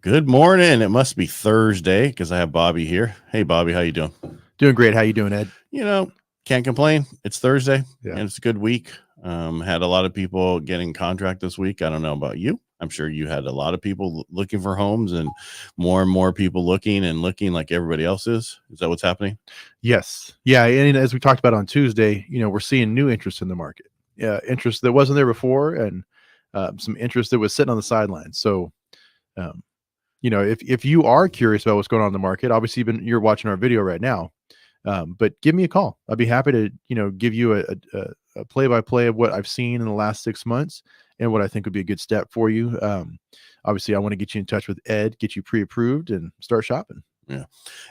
Good morning. It must be Thursday because I have Bobby here. Hey, Bobby, how you doing? Doing great. How you doing, Ed? Can't complain. It's Thursday Yeah. and it's a good week. Had a lot of people getting contract this week. I don't know about you. I'm sure you had a lot of people looking for homes and more people looking like everybody else is. Is that what's happening? Yes. Yeah. And as we talked about on Tuesday, we're seeing new interest in the market. Yeah, interest that wasn't there before, and some interest that was sitting on the sidelines. So, um, if you are curious about what's going on in the market, obviously you're watching our video right now. But give me a call. I'd be happy to give you a play-by-play of what I've seen in the last 6 months and what I think would be a good step for you. Obviously, I want to get you in touch with Ed, get you pre-approved, and start shopping. Yeah.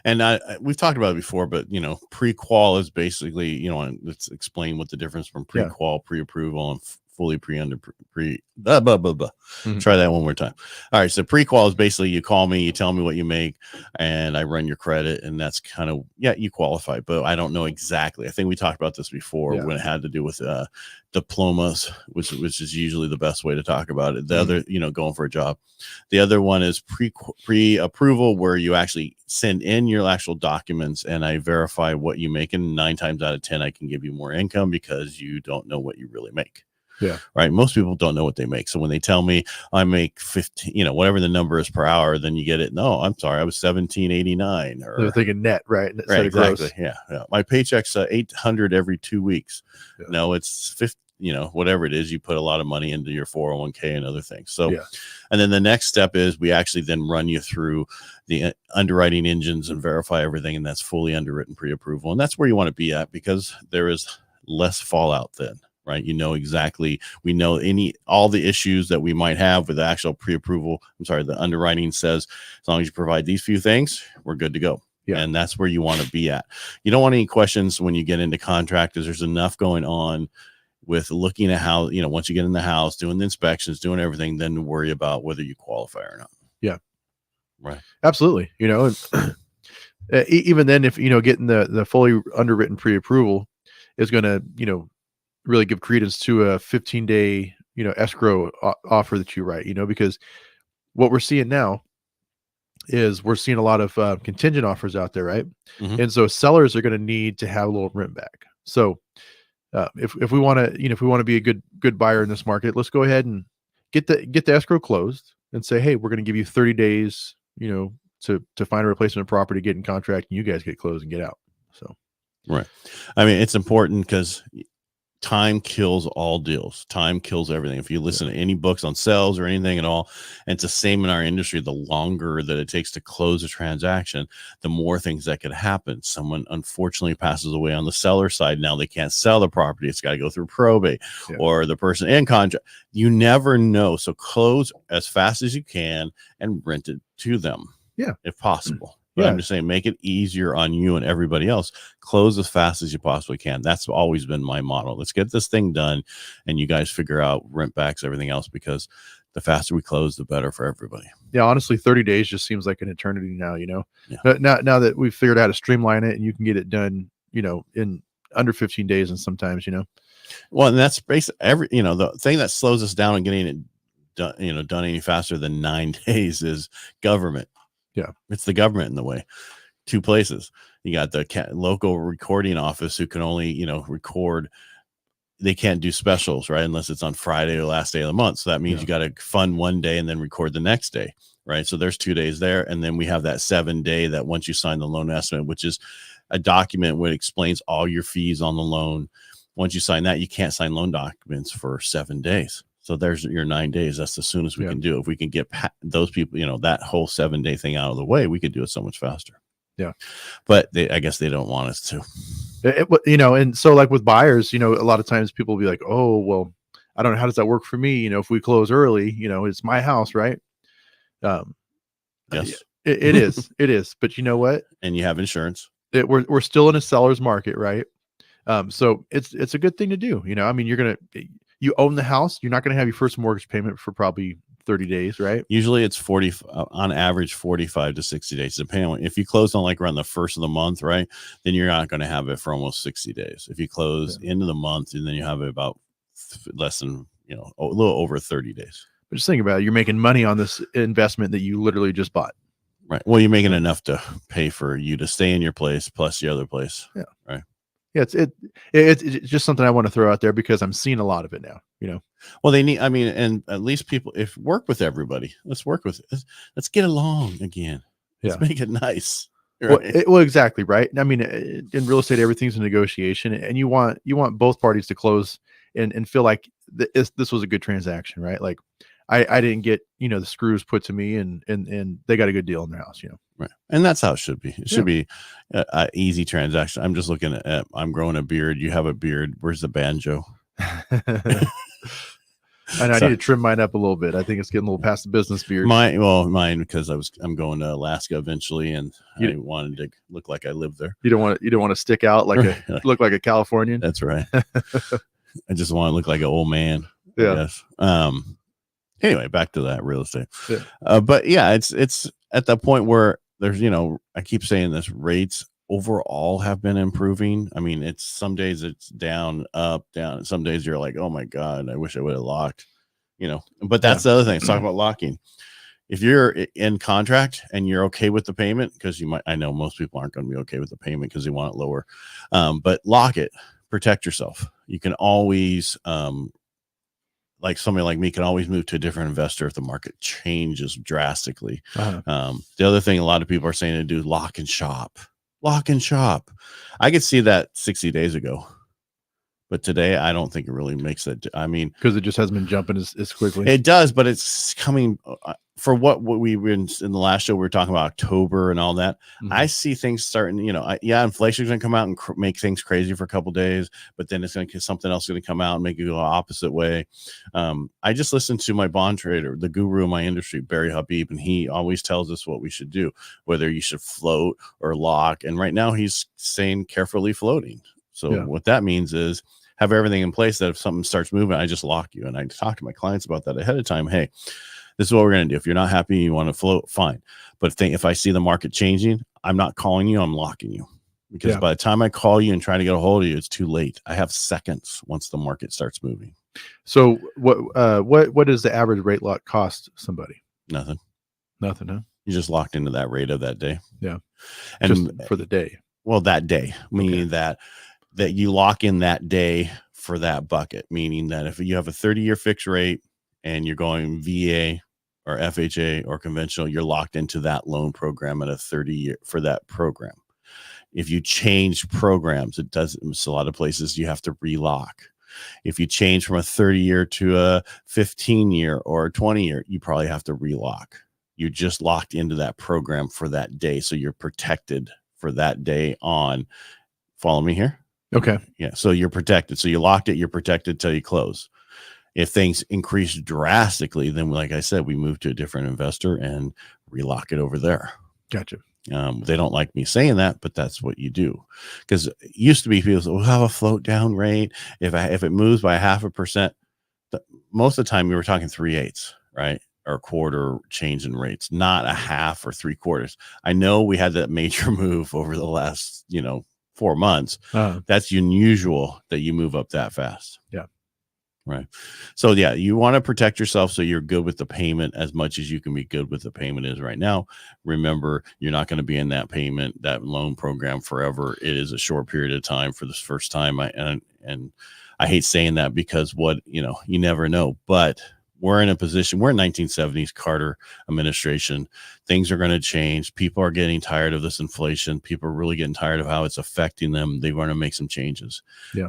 And we've talked about it before, but pre-qual is basically, let's explain what the difference from pre-qual, pre-approval, and fully blah, blah, blah, blah. Mm-hmm. Try that one more time. All right. So pre-qual is basically you call me, you tell me what you make, and I run your credit, and that's kind of, you qualify, but I don't know exactly. I think we talked about this before when it had to do with diplomas, which is usually the best way to talk about it. The other, going for a job. The other one is pre-approval, where you actually send in your actual documents and I verify what you make. And 9 times out of 10, I can give you more income because you don't know what you really make. Yeah. Right. Most people don't know what they make. So when they tell me I make 15, whatever the number is per hour, then you get it. No, I'm sorry. I was 1789. Or they're thinking net, right? Right. Exactly. Yeah. My paycheck's 800 every 2 weeks. Yeah. No, it's 50. Whatever it is, you put a lot of money into your 401k and other things. So, and then the next step is we actually then run you through the underwriting engines and verify everything. And that's fully underwritten pre-approval. And that's where you want to be at, because there is less fallout then. Right. Exactly. We know all the issues that we might have with the actual pre-approval. I'm sorry. The underwriting says, as long as you provide these few things, we're good to go. Yeah. And that's where you want to be at. You don't want any questions when you get into contract, because there's enough going on with looking at how, once you get in the house, doing the inspections, doing everything, then to worry about whether you qualify or not. Yeah. Right. Absolutely. Even then, if, getting the fully underwritten pre-approval is going to, really give credence to a 15-day, escrow offer that you write, because what we're seeing now is we're seeing a lot of contingent offers out there, right? Mm-hmm. And so sellers are going to need to have a little rent back. So if we want to, if we want to be a good buyer in this market, let's go ahead and get the escrow closed and say, hey, we're going to give you 30 days, to find a replacement property, get in contract, and you guys get closed and get out. So, right. I mean, it's important because time kills all deals. Time kills everything. If you listen to any books on sales or anything at all, and it's the same in our industry, the longer that it takes to close a transaction, the more things that could happen. Someone unfortunately passes away on the seller side. Now they can't sell the property. It's got to go through probate, or the person in contract. You never know. So close as fast as you can and rent it to them. Yeah. If possible. But I'm just saying, make it easier on you and everybody else. Close as fast as you possibly can. That's always been my motto. Let's get this thing done, and you guys figure out rent backs, everything else, because the faster we close, the better for everybody. Yeah, honestly, 30 days just seems like an eternity now, But now that we've figured out how to streamline it, and you can get it done, in under 15 days, and sometimes, Well, and that's basically the thing that slows us down and getting it done, done any faster than 9 days is government. Yeah, it's the government in the way. 2 places. You got the local recording office who can only, record. They can't do specials, right? Unless it's on Friday or last day of the month. So that means you got to fund one day and then record the next day, right? So there's 2 days there. And then we have that 7-day that once you sign the loan estimate, which is a document where it explains all your fees on the loan. Once you sign that, you can't sign loan documents for 7 days. So there's your 9 days. That's the soonest we can do. If we can get those people, that whole 7-day thing out of the way, we could do it so much faster. Yeah. But I guess they don't want us to. And so like with buyers, a lot of times people will be like, oh, well, I don't know. How does that work for me? If we close early, it's my house, right? Yes. It is. It is. But you know what? And you have insurance. We're still in a seller's market, right? So it's a good thing to do. I mean, you own the house. You're not going to have your first mortgage payment for probably 30 days, right? Usually it's 40, on average, 45 to 60 days, depending on if you close on like around the first of the month, right? Then you're not going to have it for almost 60 days. If you close into the month, and then you have it about less than, a little over 30 days. But just think about it. You're making money on this investment that you literally just bought. Right. Well, you're making enough to pay for you to stay in your place plus the other place. Yeah. Right. Yeah. It's just something I want to throw out there because I'm seeing a lot of it now, Well, they need, I mean, and at least people, if work with everybody, let's get along again. Let's make it nice. Right? Well, exactly. Right. I mean, in real estate, everything's a negotiation, and you want both parties to close and feel like this was a good transaction, right? Like I didn't get, the screws put to me and they got a good deal in their house, Right. And that's how it should be. It should be a easy transaction. I'm just looking at, I'm growing a beard. You have a beard. Where's the banjo? And I need to trim mine up a little bit. I think it's getting a little past the business beard. Mine, because I'm going to Alaska eventually, and I wanted to look like I lived there. You don't want to stick out look like a Californian. That's right. I just want to look like an old man. Yeah. Anyway, back to that real estate. Yeah. But yeah, it's at the point where there's, I keep saying this, rates overall have been improving. I mean, it's some days it's down, up, down. Some days you're like, oh my God, I wish I would have locked, but that's the other thing. Let's talk about locking. If you're in contract and you're okay with the payment, because I know most people aren't going to be okay with the payment because they want it lower. But lock it, protect yourself. You can always, like somebody like me can always move to a different investor if the market changes drastically. The other thing a lot of people are saying to do, lock and shop. I could see that 60 days ago, but today I don't think it really makes that. I mean, because it just hasn't been jumping as quickly. It does, but it's coming for what we were in the last show. We were talking about October and all that. Mm-hmm. I see things starting, inflation's going to come out and make things crazy for a couple of days, but then it's going to something else going to come out and make it go opposite way. I just listened to my bond trader, the guru in my industry, Barry Habib, and he always tells us what we should do, whether you should float or lock. And right now he's saying carefully floating. So what that means is have everything in place that if something starts moving, I just lock you. And I talk to my clients about that ahead of time. Hey, this is what we're going to do. If you're not happy, you want to float, fine. But if I see the market changing, I'm not calling you, I'm locking you. Because by the time I call you and try to get a hold of you, it's too late. I have seconds once the market starts moving. So what does the average rate lock cost somebody? Nothing, huh? You just locked into that rate of that day. Yeah. And just for the day. Well, that day, meaning that you lock in that day for that bucket, meaning that if you have a 30-year fixed rate and you're going VA or FHA or conventional, you're locked into that loan program at a 30-year for that program. If you change programs, it doesn't. A lot of places you have to relock. If you change from a 30-year to a 15-year or a 20-year, you probably have to relock. You're just locked into that program for that day. So you're protected for that day on. Follow me here? Okay. Yeah. So you're protected. So you locked it, you're protected till you close. If things increase drastically, then like I said, we move to a different investor and relock it over there. Gotcha. They don't like me saying that, but that's what you do. Because it used to be people say, we'll have a float down rate. If it moves by 0.5%, most of the time we were talking 3/8, right? Or quarter change in rates, not a half or 3/4. I know we had that major move over the last, 4 months. That's unusual that you move up that fast. Yeah. Right. So you want to protect yourself so you're good with the payment as much as you can be good with the payment is right now. Remember, you're not going to be in that loan program forever. It is a short period of time for this first time. And I hate saying that because you never know, but we're in a position, we're in 1970s Carter administration. Things are going to change. People are getting tired of this inflation. People are really getting tired of how it's affecting them. They want to make some changes,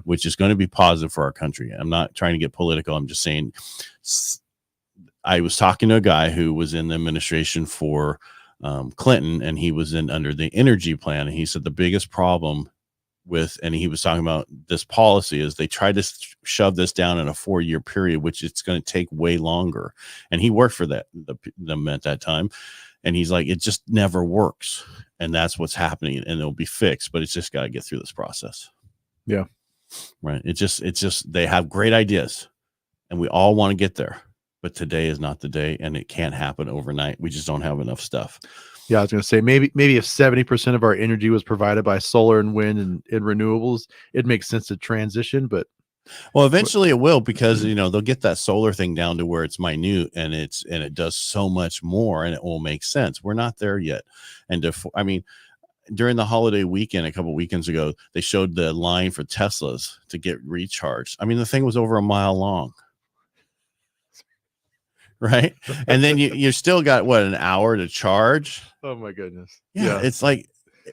which is going to be positive for our country. I'm not trying to get political. I'm just saying, I was talking to a guy who was in the administration for Clinton, and he was under the energy plan. And he said the biggest problem and he was talking about this policy is they tried to shove this down in a 4-year period, which it's going to take way longer. And he worked for them at that time. And he's like, it just never works. And that's what's happening. And it'll be fixed, but it's just got to get through this process. Yeah. Right. It's just, they have great ideas and we all want to get there, but today is not the day and it can't happen overnight. We just don't have enough stuff. Yeah, I was going to say maybe if 70% of our energy was provided by solar and wind and renewables, it makes sense to transition. But Well, eventually it will, because they'll get that solar thing down to where it's minute and it does so much more, and it will make sense. We're not there yet. And during the holiday weekend, a couple of weekends ago, they showed the line for Teslas to get recharged. I mean, the thing was over a mile long. Right. And then you still got an hour to charge. Oh my goodness. Yeah. It's like,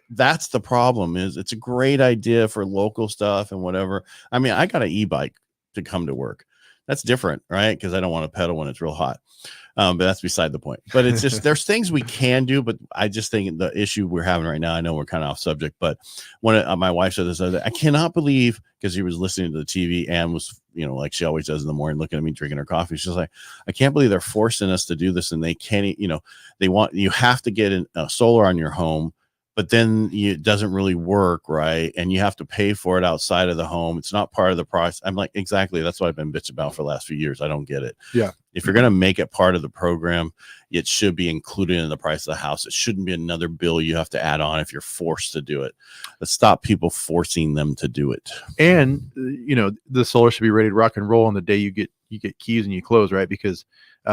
that's the problem. Is it's a great idea for local stuff and whatever. I mean, I got an e-bike to come to work. That's different, right? Because I don't want to pedal when it's real hot. But that's beside the point. But it's just, there's things we can do, but I just think the issue we're having right now, I know we're kind of off subject, but my wife said this other day, I cannot believe, because she was listening to the TV and was, like she always does in the morning, looking at me drinking her coffee. She's like, I can't believe they're forcing us to do this, and they can't, you have to get solar on your home, but then it doesn't really work, right? And you have to pay for it outside of the home. It's not part of the price. I'm like, exactly. That's what I've been bitching about for the last few years. I don't get it. Yeah. If you're going to make it part of the program, it should be included in the price of the house. It shouldn't be another bill you have to add on if you're forced to do it. Let's stop people forcing them to do it. And, the solar should be ready to rock and roll on the day you get keys and you close, right? Because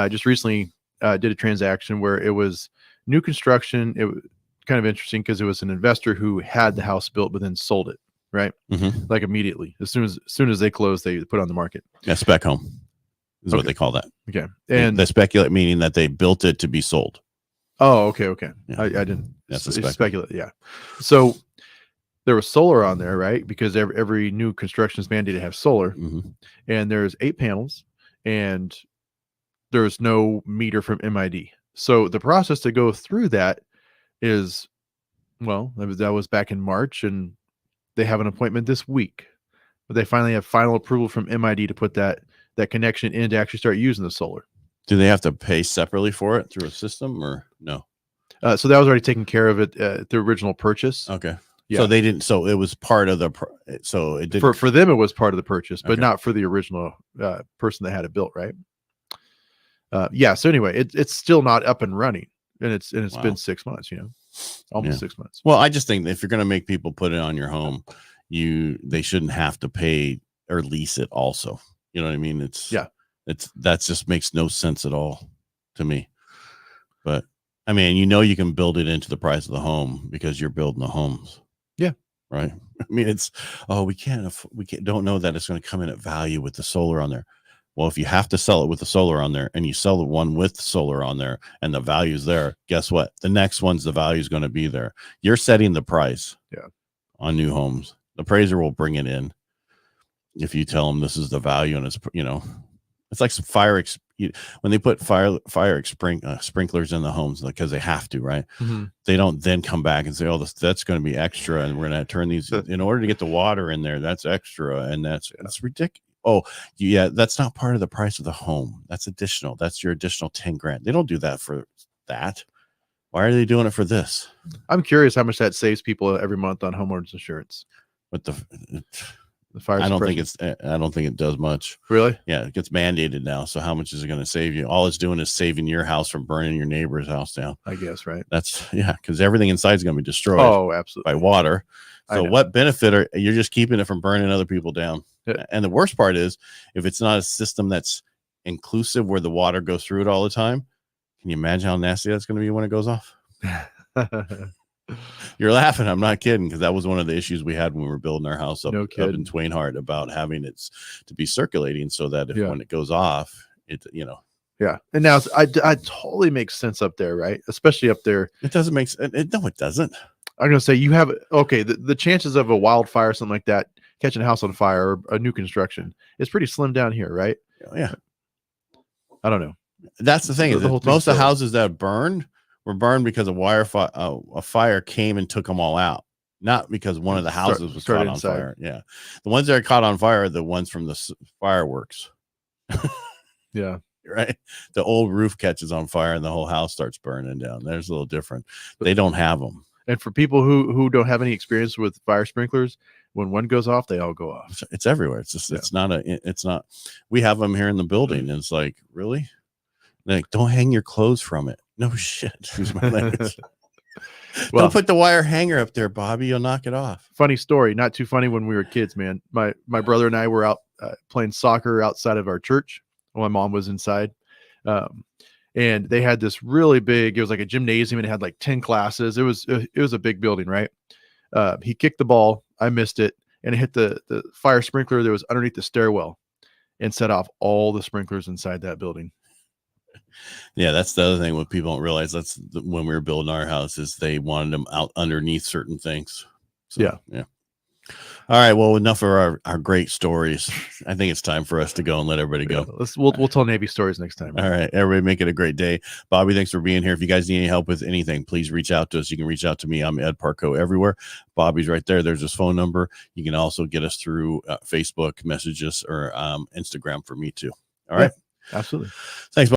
just recently did a transaction where it was new construction. It was kind of interesting because it was an investor who had the house built but then sold it, right? Mm-hmm. Like immediately. As soon as they closed, they put it on the market. Yeah, spec home is what they call that. Okay. And the speculate, meaning that they built it to be sold. Oh, okay. Yeah. I didn't. That's speculate. Yeah. So there was solar on there, right? Because every new construction is mandated to have solar. Mm-hmm. And there's 8 panels and there's no meter from MID. So the process to go through that is, that was back in March, and they have an appointment this week, but they finally have final approval from MID to put that connection in to actually start using the solar. Do they have to pay separately for it through a system or no? So that was already taken care of at the original purchase. Okay. Yeah. So they didn't. So it was part of the. So it did for them. It was part of the purchase, but okay. not for the original person that had it built, right? Yeah. So anyway, it's still not up and running, and it's wow. Been 6 months. Almost 6 months. Well, I just think that if you're going to make people put it on your home, they shouldn't have to pay or lease it also. You know what I mean? That just makes no sense at all to me. But I mean, you can build it into the price of the home because you're building the homes. Yeah. Right. I mean, we don't know that it's going to come in at value with the solar on there. Well, if you have to sell it with the solar on there and you sell the one with the solar on there and the value's there, guess what? The next one's the value is going to be there. You're setting the price on new homes. The appraiser will bring it in if you tell them this is the value, and it's like some when they put fire sprinklers in the homes because they have to, right? Mm-hmm. They don't then come back and say, oh, that's going to be extra, and we're going to turn these in order to get the water in there. That's extra, and that's ridiculous. Oh, yeah, that's not part of the price of the home. That's additional. That's your additional 10 grand. They don't do that for that. Why are they doing it for this? I'm curious how much that saves people every month on homeowners insurance. With the fire, I don't think it does much. Really? Yeah, it gets mandated now. So how much is it going to save you? All it's doing is saving your house from burning your neighbor's house down. I guess, right? Because everything inside is going to be destroyed. Oh, absolutely. By water. So what benefit you're just keeping it from burning other people down? Yeah. And the worst part is if it's not a system that's inclusive where the water goes through it all the time. Can you imagine how nasty that's going to be when it goes off? You're laughing. I'm not kidding, because that was one of the issues we had when we were building our house up in Twainhart about having it to be circulating so that when it goes off, Yeah. And now I totally makes sense up there, right? Especially up there. It doesn't make sense. No, it doesn't. I'm going to say you have, the chances of a wildfire, something like that, catching a house on fire or a new construction is pretty slim down here, right? Yeah. I don't know. That's the thing. Most of the houses that burned were burned because a fire came and took them all out. Not because one of the houses was caught on fire. Yeah. The ones that are caught on fire are the ones from the fireworks. Yeah. Right. The old roof catches on fire and the whole house starts burning down. There's a little different. They don't have them. And for people who don't have any experience with fire sprinklers, when one goes off, they all go off. It's everywhere. It's just, it's not, we have them here in the building. And it's like, really? Like, don't hang your clothes from it. No shit. Excuse my language. Well, don't put the wire hanger up there, Bobby. You'll knock it off. Funny story. Not too funny when we were kids, man. My brother and I were out playing soccer outside of our church. My mom was inside. And they had this really big, it was like a gymnasium and it had like 10 classes. It was a big building, right? He kicked the ball. I missed it. And it hit the fire sprinkler that was underneath the stairwell and set off all the sprinklers inside that building. Yeah, that's the other thing what people don't realize. That's when we were building our house, is they wanted them out underneath certain things. So, yeah. All right. Well, enough of our great stories. I think it's time for us to go and let everybody go. We'll tell Navy stories next time. All right. Everybody make it a great day. Bobby, thanks for being here. If you guys need any help with anything, please reach out to us. You can reach out to me. I'm Ed Parcaut everywhere. Bobby's right there. There's his phone number. You can also get us through Facebook messages or Instagram for me too. All right. Yeah, absolutely. Thanks, Bobby.